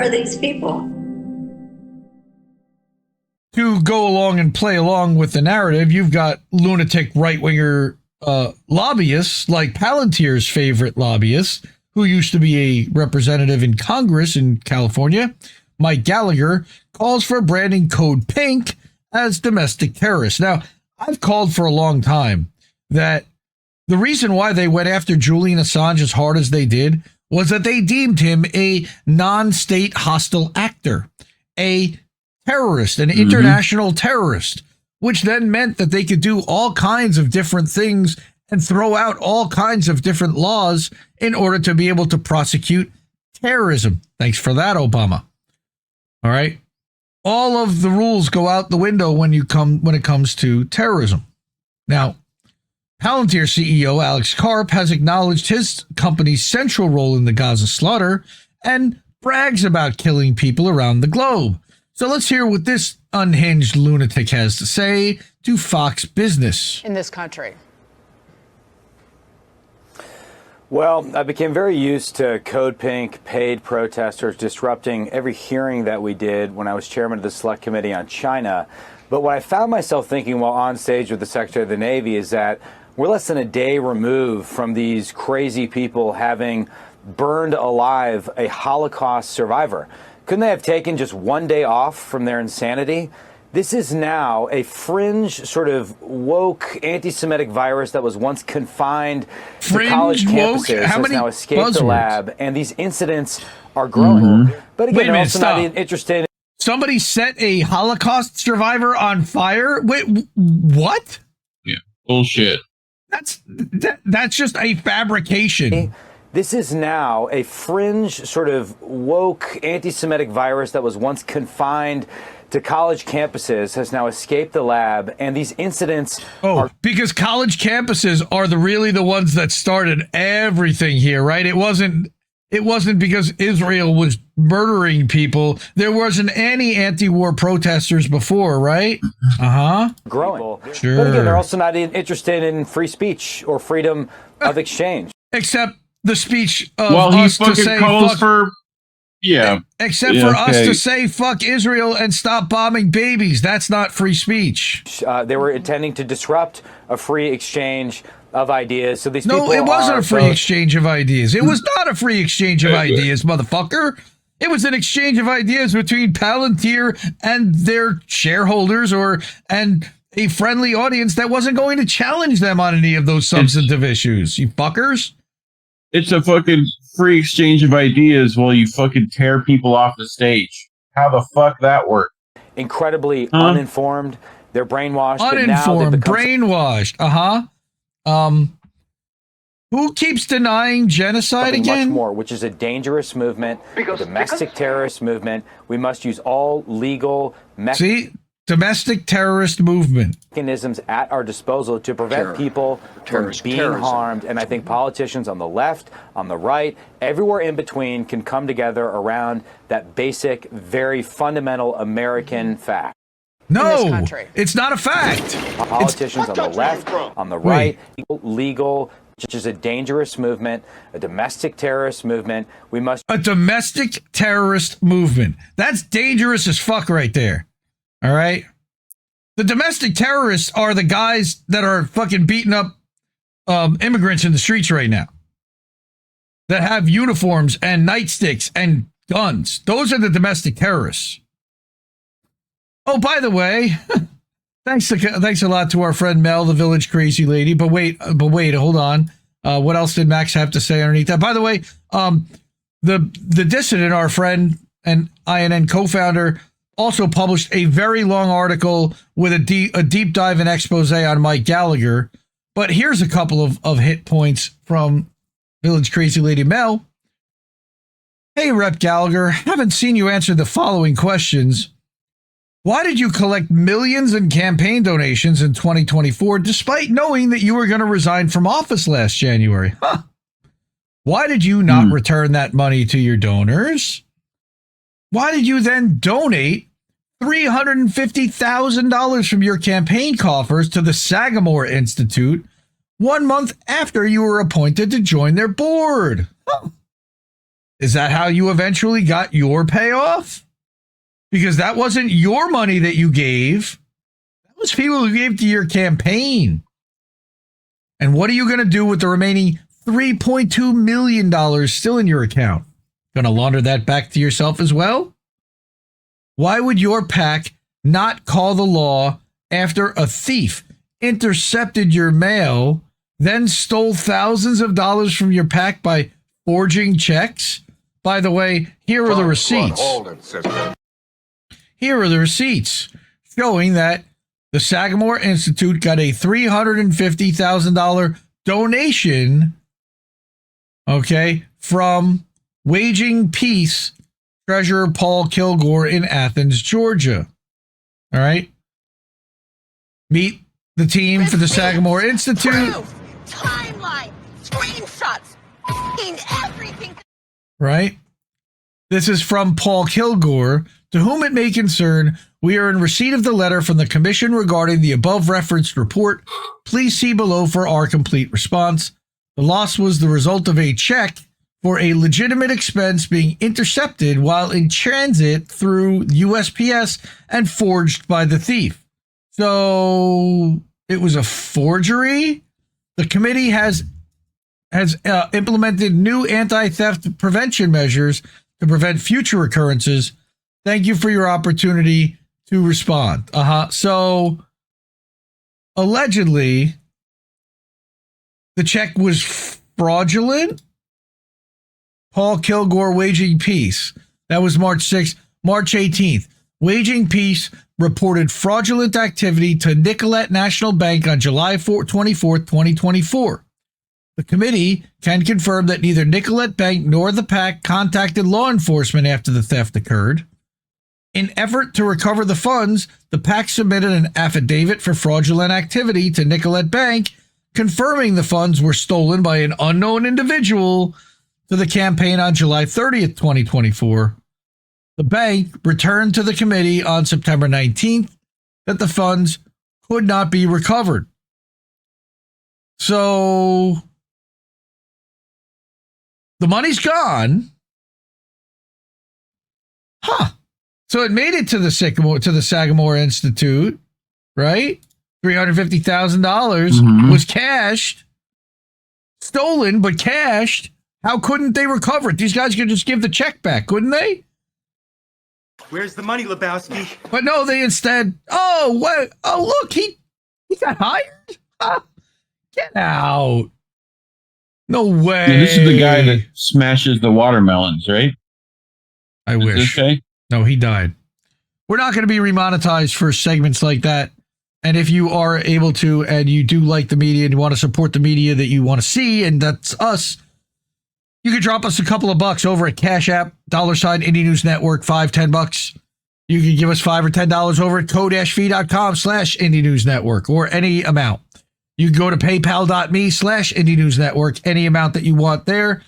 are these people? To go along and play along with the narrative, you've got lunatic right-winger lobbyists like Palantir's favorite lobbyist, who used to be a representative in Congress in California, Mike Gallagher, calls for branding Code Pink as domestic terrorists. Now, I've called for a long time that the reason why they went after Julian Assange as hard as they did was that they deemed him a non-state hostile actor, a terrorist, an international terrorist, which then meant that they could do all kinds of different things and throw out all kinds of different laws in order to be able to prosecute terrorism. Thanks for that, Obama. All right. All of the rules go out the window when it comes to terrorism. Now, Palantir CEO Alex Karp has acknowledged his company's central role in the Gaza slaughter and brags about killing people around the globe. So let's hear what this unhinged lunatic has to say to Fox Business. In this country. Well, I became very used to Code Pink paid protesters disrupting every hearing that we did when I was chairman of the Select Committee on China. But what I found myself thinking while on stage with the Secretary of the Navy is that we're less than a day removed from these crazy people having burned alive a Holocaust survivor. Couldn't they have taken just one day off from their insanity? This is now a fringe, sort of woke, anti-Semitic virus that was once confined to college campuses, has now escaped the lab, and these incidents are growing. But again, they're also not interested. Somebody set a Holocaust survivor on fire? Wait, what? Yeah, bullshit. That's just a fabrication. This is now a fringe, sort of woke, anti-Semitic virus that was once confined to college campuses, has now escaped the lab, and these incidents are... because college campuses are really the ones that started everything here, right? It wasn't because Israel was murdering people. There wasn't any anti-war protesters before, right? growing. Sure. But again, they're also not interested in free speech or freedom of exchange. Except the speech of us to say fuck, for except for us to say fuck Israel and stop bombing babies. That's not free speech. They were intending to disrupt a free exchange of ideas. So these people it wasn't a free exchange of ideas. It was not a free exchange of ideas, motherfucker. It was an exchange of ideas between Palantir and their shareholders and a friendly audience that wasn't going to challenge them on any of those substantive issues. You fuckers. It's a fucking free exchange of ideas while you fucking tear people off the stage. How the fuck that work? Incredibly uninformed. They're brainwashed. Uninformed, brainwashed. Who keeps denying genocide again? Much more, which is a dangerous movement, a domestic terrorist movement. We must use all legal domestic terrorist movement mechanisms at our disposal to prevent people from being harmed. And I think politicians on the left, on the right, everywhere in between can come together around that basic, very fundamental American fact. No, it's not a fact. Politicians on the left, on the right, legal, which is a dangerous movement, a domestic terrorist movement. A domestic terrorist movement. That's dangerous as fuck right there. All right. The domestic terrorists are the guys that are fucking beating up immigrants in the streets right now that have uniforms and nightsticks and guns. Those are the domestic terrorists. Oh, by the way, thanks a lot to our friend Mel, the village crazy lady. But wait, hold on. What else did Max have to say underneath that? By the way, the dissident, our friend and INN co-founder, also published a very long article with a deep dive and expose on Mike Gallagher. But here's a couple of hit points from Village Crazy Lady Mel. Hey, Rep Gallagher, haven't seen you answer the following questions. Why did you collect millions in campaign donations in 2024 despite knowing that you were going to resign from office last January? Why did you not return that money to your donors? Why did you then donate $350,000 from your campaign coffers to the Sagamore Institute 1 month after you were appointed to join their board? Is that how you eventually got your payoff? Because that wasn't your money that you gave. That was people who gave to your campaign. And what are you going to do with the remaining $3.2 million still in your account? Going to launder that back to yourself as well? Why would your PAC not call the law after a thief intercepted your mail, then stole thousands of dollars from your PAC by forging checks? By the way, here are the receipts. Here are the receipts showing that the Sagamore Institute got a $350,000 donation, okay, from Waging Peace Treasurer Paul Kilgore in Athens, Georgia. All right. Meet the team for the Sagamore Institute. Timeline, screenshots, everything. Right. This is from Paul Kilgore. To whom it may concern, we are in receipt of the letter from the Commission regarding the above referenced report. Please see below for our complete response. The loss was the result of a check for a legitimate expense being intercepted while in transit through USPS and forged by the thief. So it was a forgery. The committee has implemented new anti-theft prevention measures to prevent future occurrences. Thank you for your opportunity to respond. So allegedly, the check was fraudulent. Paul Kilgore, Waging Peace. That was March 6th. March 18th. Waging Peace reported fraudulent activity to Nicollet National Bank on July 24th, 2024. The committee can confirm that neither Nicollet Bank nor the PAC contacted law enforcement after the theft occurred. In effort to recover the funds, the PAC submitted an affidavit for fraudulent activity to Nicollet Bank, confirming the funds were stolen by an unknown individual to the campaign on July 30th, 2024. The bank returned to the committee on September 19th that the funds could not be recovered. So the money's gone. So it made it to the Sagamore Institute, right? $350,000 was cashed, stolen, but cashed. How couldn't they recover it? These guys could just give the check back, couldn't they? Where's the money, Lebowski? But no, they instead. Look, he got hired. Get out! No way. Yeah, this is the guy that smashes the watermelons, right? I wish. No, he died. We're not going to be remonetized for segments like that. And if you are able to, and you do like the media and you want to support the media that you want to see, and that's us, you could drop us a couple of bucks over at Cash App, $, Indie News Network, $5-10. You can give us $5 or $10 over at co-fi.com/Indie News Network, or any amount. You can go to paypal.me/Indie News Network, any amount that you want there.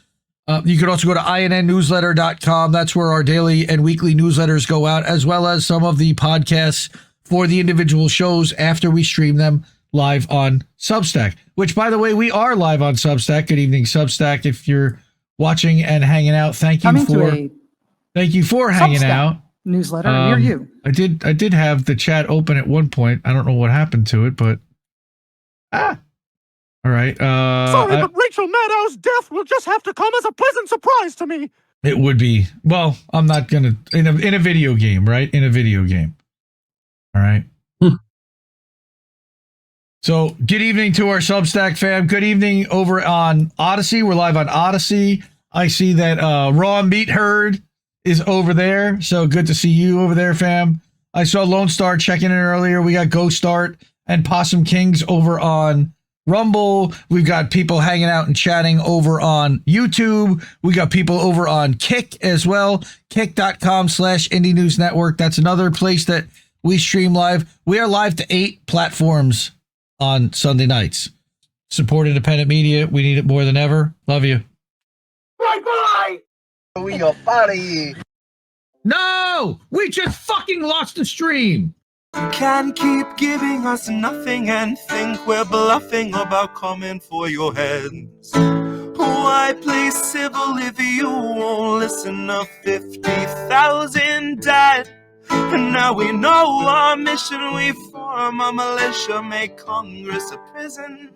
You could also go to innnewsletter.com. That's where our daily and weekly newsletters go out, as well as some of the podcasts for the individual shows after we stream them live on Substack, which, by the way, we are live on Substack. Good evening, Substack. If you're watching and hanging out, thank you for hanging out. Newsletter near you. I did have the chat open at one point. I don't know what happened to it, but all right. Sorry, but Rachel Maddow's death will just have to come as a pleasant surprise to me. It would be. Well, I'm not gonna in a video game, right? In a video game. All right. So, good evening to our Substack fam. Good evening over on Odysee. We're live on Odysee. I see that Raw Meat Herd is over there. So good to see you over there, fam. I saw Lone Star checking in earlier. We got Ghost Start and Possum Kings over on Rumble. We've got people hanging out and chatting over on YouTube. We got people over on Kick as well. Kick.com/Indie News Network. That's another place that we stream live. We are live to 8 platforms on Sunday nights. Support independent media. We need it more than ever. Love you. Bye-bye! We are party. No! We just fucking lost the stream. You can't keep giving us nothing and think we're bluffing about coming for your heads. Why I play civil if you won't listen? 50,000 died. And now we know our mission. We form a militia, make Congress a prison.